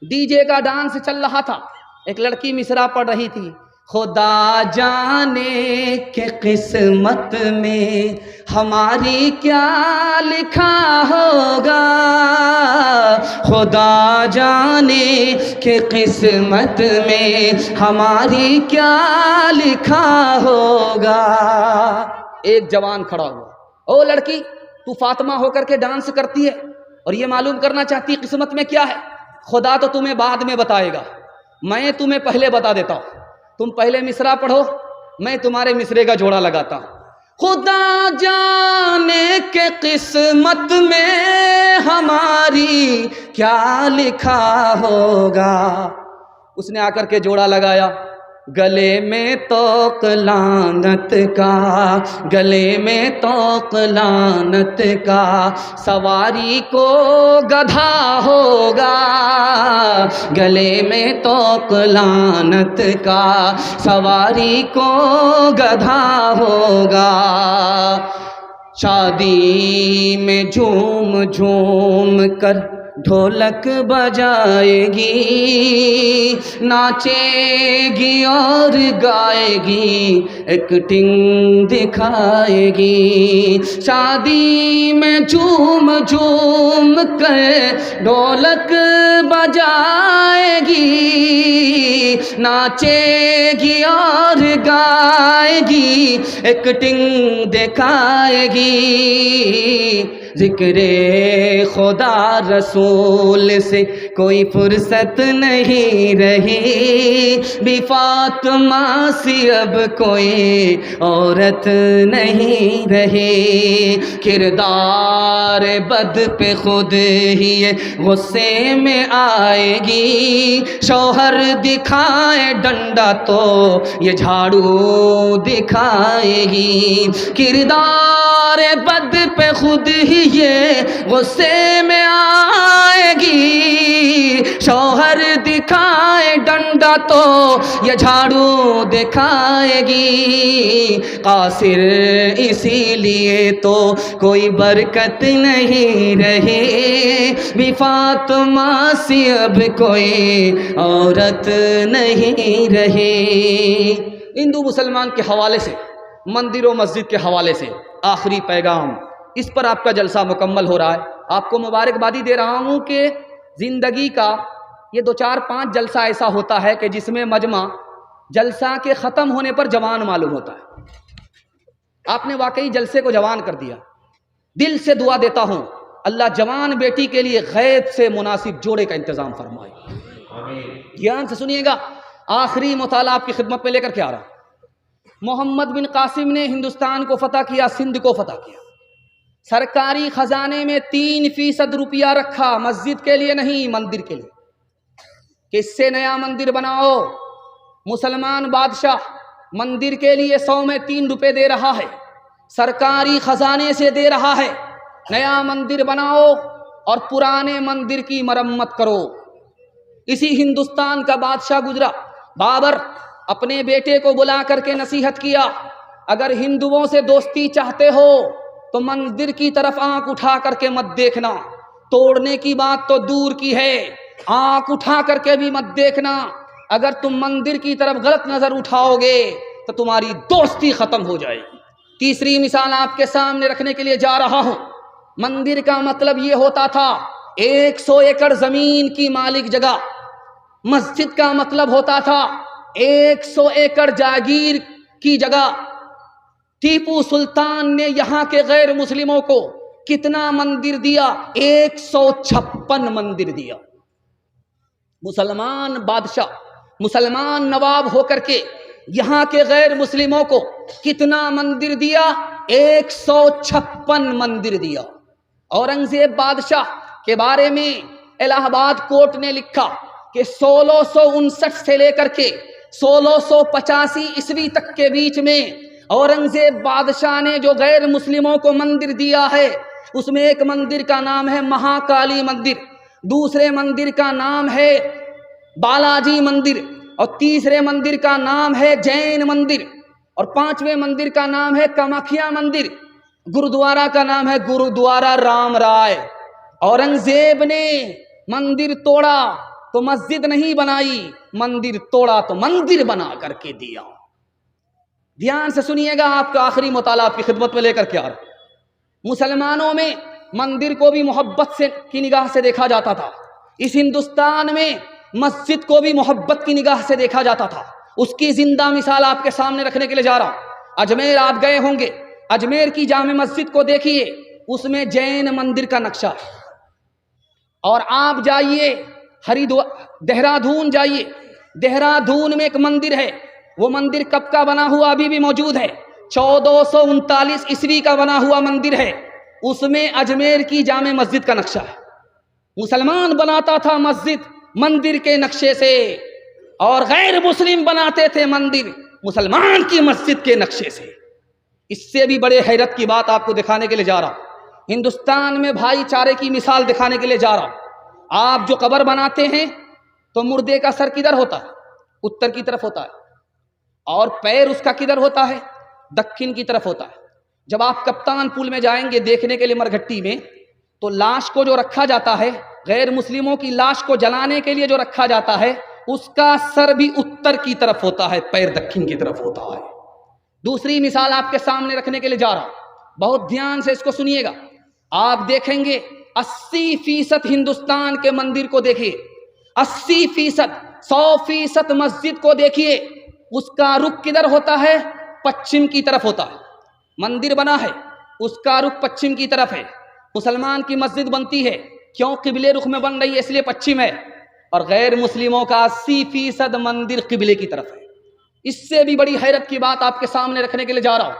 D J کا dance چل رہا تھا، ایک لڑکی مصرع پڑھ رہی تھی، خدا جانے کہ قسمت میں ہماری کیا لکھا ہوگا، خدا جانے کہ قسمت میں ہماری کیا لکھا ہوگا۔ ایک جوان کھڑا ہوا، او لڑکی تو فاطمہ ہو کر کے ڈانس کرتی ہے اور یہ معلوم کرنا چاہتی قسمت میں کیا ہے؟ خدا تو تمہیں بعد میں بتائے گا، میں تمہیں پہلے بتا دیتا ہوں، تم پہلے مصرع پڑھو، میں تمہارے مصرے کا جوڑا لگاتا ہوں۔ خدا جانے کہ قسمت میں ہماری کیا لکھا ہوگا۔ اس نے آ کر کے جوڑا لگایا، گلے میں توق لعنت کا، گلے میں توق لعنت کا، سواری کو گدھا ہوگا، گلے میں توق لعنت کا، سواری کو گدھا ہوگا۔ شادی میں جھوم جھوم کر ڈھولک بجائے گی، ناچے گی اور گائے گی، ایکٹنگ دکھائے گی۔ شادی میں جھوم جھوم کر ڈھولک بجائے گی، ناچے گی اور گائے گی، ایکٹنگ دکھائے گی۔ ذکر خدا رسول سے کوئی فرصت نہیں رہی، بھی فاطمہ سی اب کوئی عورت نہیں رہی۔ کردار بد پہ خود ہی غصے میں آئے گی، شوہر دکھائے ڈنڈا تو یہ جھاڑو دکھائے گی۔ کردار بد پہ خود ہی یہ غصے میں آئے گی، شوہر دکھائے ڈنڈا تو یہ جھاڑو دکھائے گی۔ قاصر اسی لیے تو کوئی برکت نہیں رہی، بھی فاطمہ سی اب کوئی عورت نہیں رہی۔ ہندو مسلمان کے حوالے سے، مندر و مسجد کے حوالے سے آخری پیغام، اس پر آپ کا جلسہ مکمل ہو رہا ہے۔ آپ کو مبارکبادی دے رہا ہوں کہ زندگی کا یہ 2-4-5 جلسہ ایسا ہوتا ہے کہ جس میں مجمع جلسہ کے ختم ہونے پر جوان معلوم ہوتا ہے۔ آپ نے واقعی جلسے کو جوان کر دیا۔ دل سے دعا دیتا ہوں اللہ جوان بیٹی کے لیے غیب سے مناسب جوڑے کا انتظام فرمائے۔ دھیان سے سنیے گا، آخری مطالعہ آپ کی خدمت میں لے کر کے آ رہا ہوں۔ محمد بن قاسم نے ہندوستان کو فتح کیا، سندھ کو فتح کیا، سرکاری خزانے میں 3% روپیہ رکھا، مسجد کے لیے نہیں، مندر کے لیے، کس سے نیا مندر بناؤ۔ مسلمان بادشاہ مندر کے لیے 100 میں 3 روپے دے رہا ہے، سرکاری خزانے سے دے رہا ہے، نیا مندر بناؤ اور پرانے مندر کی مرمت کرو۔ اسی ہندوستان کا بادشاہ گزرا بابر، اپنے بیٹے کو بلا کر کے نصیحت کیا، اگر ہندوؤں سے دوستی چاہتے ہو تو مندر کی طرف آنکھ اٹھا کر کے مت دیکھنا، توڑنے کی بات تو دور کی ہے، آنکھ اٹھا کر کے بھی مت دیکھنا، اگر تم مندر کی طرف غلط نظر اٹھاؤ گے تو تمہاری دوستی ختم ہو جائے گی۔ تیسری مثال آپ کے سامنے رکھنے کے لیے جا رہا ہوں۔ مندر کا مطلب یہ ہوتا تھا 100 ایکڑ زمین کی مالک جگہ، مسجد کا مطلب ہوتا تھا 100 ایکڑ جاگیر کی جگہ۔ ٹیپو سلطان نے یہاں کے غیر مسلموں کو کتنا مندر دیا؟ 156 مندر دیا۔ مسلمان بادشاہ، مسلمان نواب ہو کر کے یہاں کے غیر مسلموں کو کتنا مندر دیا؟ 156 مندر دیا۔ اورنگزیب بادشاہ کے بارے میں الہ آباد کورٹ نے لکھا کہ 1659 سے لے کر کے 1685 عیسوی تک کے بیچ میں اورنگزیب بادشاہ نے جو غیر مسلموں کو مندر دیا ہے، اس میں ایک مندر کا نام ہے مہاکالی مندر، دوسرے مندر کا نام ہے بالاجی مندر، اور تیسرے مندر کا نام ہے جین مندر، اور 5ویں مندر کا نام ہے کامکھیا مندر، گرودوارا کا نام ہے گرودوارا رام رائے۔ اورنگزیب نے مندر توڑا، تو مسجد نہیں بنائی، مندر توڑا تو مندر بنا کر کے دیا۔ دھیان سے سنیے گا، آپ کا آخری مطالعہ آپ کی خدمت میں لے کر کے آ رہا۔ مسلمانوں میں مندر کو بھی محبت سے کی نگاہ سے دیکھا جاتا تھا، اس ہندوستان میں مسجد کو بھی محبت کی نگاہ سے دیکھا جاتا تھا۔ اس کی زندہ مثال آپ کے سامنے رکھنے کے لیے جا رہا ہوں۔ اجمیر آپ گئے ہوں گے، اجمیر کی جامع مسجد کو دیکھیے، اس میں جین مندر کا نقشہ ہے۔ اور آپ جائیے دہرادون جائیے، دہرادون میں ایک مندر ہے، وہ مندر کب کا بنا ہوا ابھی بھی موجود ہے، 1439 عیسوی کا بنا ہوا مندر ہے، اس میں اجمیر کی جامع مسجد کا نقشہ ہے۔ مسلمان بناتا تھا مسجد مندر کے نقشے سے، اور غیر مسلم بناتے تھے مندر مسلمان کی مسجد کے نقشے سے۔ اس سے بھی بڑے حیرت کی بات آپ کو دکھانے کے لیے جا رہا ہوں۔ ہندوستان میں بھائی چارے کی مثال دکھانے کے لیے جا رہا ہوں۔ آپ جو قبر بناتے ہیں تو مردے کا سر کدھر ہوتا ہے؟ اتر کی طرف ہوتا ہے، اور پیر اس کا کدھر ہوتا ہے؟ دکن کی طرف ہوتا ہے۔ جب آپ کپتان پول میں جائیں گے دیکھنے کے لیے مرگھٹی میں، تو لاش کو جو رکھا جاتا ہے، غیر مسلموں کی لاش کو جلانے کے لیے جو رکھا جاتا ہے، اس کا سر بھی اتر کی طرف ہوتا ہے، پیر دکن کی طرف ہوتا ہے۔ دوسری مثال آپ کے سامنے رکھنے کے لیے جا رہا ہوں، بہت دھیان سے اس کو سنیے گا۔ آپ دیکھیں گے 80% ہندوستان کے مندر کو دیکھیے، 80%، 100% مسجد کو دیکھیے، اس کا رخ کدھر ہوتا ہے؟ پچھم کی طرف ہوتا ہے۔ مندر بنا ہے، اس کا رخ پچھم کی طرف ہے۔ مسلمان کی مسجد بنتی ہے، کیوں؟ قبلے رخ میں بن رہی ہے اس لیے پچھم ہے، اور غیر مسلموں کا 80% مندر قبلے کی طرف ہے۔ اس سے بھی بڑی حیرت کی بات آپ کے سامنے رکھنے کے لیے جا رہا ہوں۔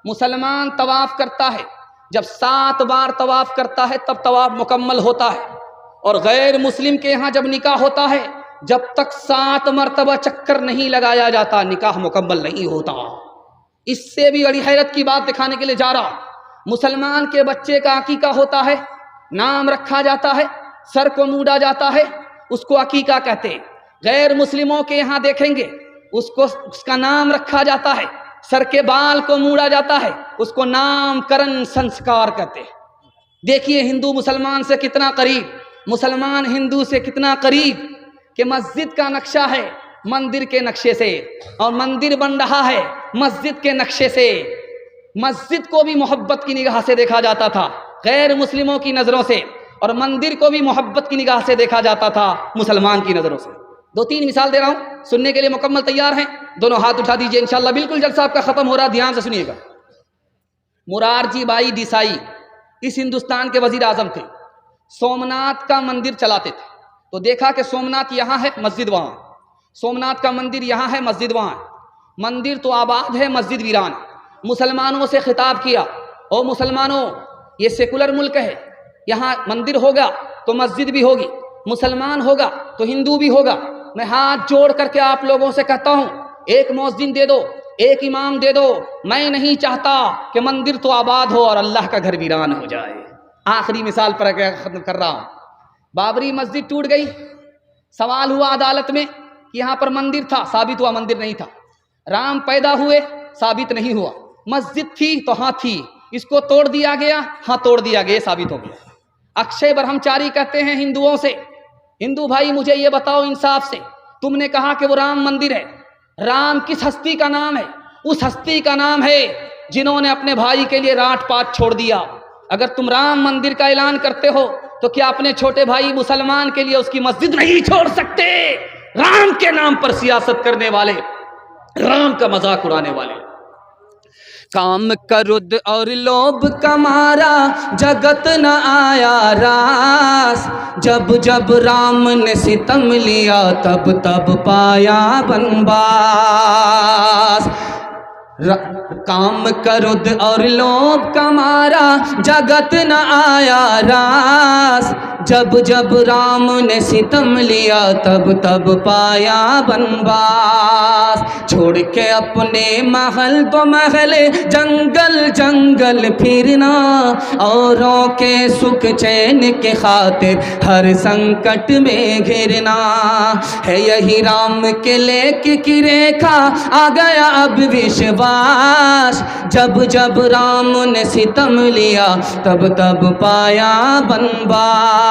مسلمان طواف کرتا ہے، جب 7 بار طواف کرتا ہے تب طواف مکمل ہوتا ہے، اور غیر مسلم کے یہاں جب نکاح ہوتا ہے، جب تک 7 مرتبہ چکر نہیں لگایا جاتا نکاح مکمل نہیں ہوتا۔ اس سے بھی بڑی حیرت کی بات دکھانے کے لیے جا رہا ہوں۔ مسلمان کے بچے کا عقیقہ ہوتا ہے، نام رکھا جاتا ہے، سر کو مونڈا جاتا ہے، اس کو عقیقہ کہتے ہیں۔ غیر مسلموں کے یہاں دیکھیں گے اس کا نام رکھا جاتا ہے، سر کے بال کو موڑا جاتا ہے، اس کو نام کرن سنسکار کہتے ہیں۔ دیکھیے ہندو مسلمان سے کتنا قریب، مسلمان ہندو سے کتنا قریب، کہ مسجد کا نقشہ ہے مندر کے نقشے سے، اور مندر بن رہا ہے مسجد کے نقشے سے۔ مسجد کو بھی محبت کی نگاہ سے دیکھا جاتا تھا غیر مسلموں کی نظروں سے، اور مندر کو بھی محبت کی نگاہ سے دیکھا جاتا تھا مسلمان کی نظروں سے۔ 2-3 مثال دے رہا ہوں، سننے کے لیے مکمل تیار ہیں؟ دونوں ہاتھ اٹھا دیجئے، انشاءاللہ بالکل جلسہ آپ کا ختم ہو رہا، دھیان سے سنیے گا۔ مرارجی بھائی دیسائی اس ہندوستان کے وزیر اعظم تھے، سومناتھ کا مندر چلاتے تھے، تو دیکھا کہ سومناتھ یہاں ہے مسجد وہاں، سومناتھ کا مندر یہاں ہے مسجد وہاں، مندر تو آباد ہے مسجد ویران۔ مسلمانوں سے خطاب کیا، او مسلمانوں، یہ سیکولر ملک ہے، یہاں مندر ہوگا تو مسجد بھی ہوگی، مسلمان ہوگا تو ہندو بھی ہوگا۔ میں ہاتھ جوڑ کر کے آپ لوگوں سے کہتا ہوں، ایک مؤذن دے دو، ایک امام دے دو، میں نہیں چاہتا کہ مندر تو آباد ہو اور اللہ کا گھر ویران ہو جائے۔ آخری مثال پر ختم کر رہا ہوں۔ بابری مسجد ٹوٹ گئی، سوال ہوا عدالت میں کہ یہاں پر مندر تھا، ثابت ہوا مندر نہیں تھا۔ رام پیدا ہوئے، ثابت نہیں ہوا۔ مسجد تھی تو ہاں تھی، اس کو توڑ دیا گیا، ہاں توڑ دیا گیا، ثابت ہو گیا۔ اکشے برہمچاری کہتے ہیں ہندوؤں سے، ہندو بھائی مجھے یہ بتاؤ انصاف سے، تم نے کہا کہ وہ رام مندر ہے، رام کس ہستی کا نام ہے؟ اس ہستی کا نام ہے جنہوں نے اپنے بھائی کے لیے راٹ پاٹ چھوڑ دیا۔ اگر تم رام مندر کا اعلان کرتے ہو تو کیا اپنے چھوٹے بھائی مسلمان کے لیے اس کی مسجد نہیں چھوڑ سکتے؟ رام کے نام پر سیاست کرنے والے، رام کا مذاق اڑانے والے۔ کام کرد اور لوب کمارا جگت نہ آیا راس، جب جب رام نے ستم لیا تب تب پایا بنواس۔ کام کرد اور لوب کمارا جگت نہ آیا راس، جب جب رام نے ستم لیا تب تب پایا بنواس۔ چھوڑ کے اپنے محل تو محل، جنگل جنگل پھرنا، اوروں کے سکھ چین کے خاطر ہر سنکٹ میں گھرنا ہے۔ یہی رام کے لیک کی ریکھا آ گیا اب وشواس، جب جب رام نے ستم لیا تب تب پایا بنواس۔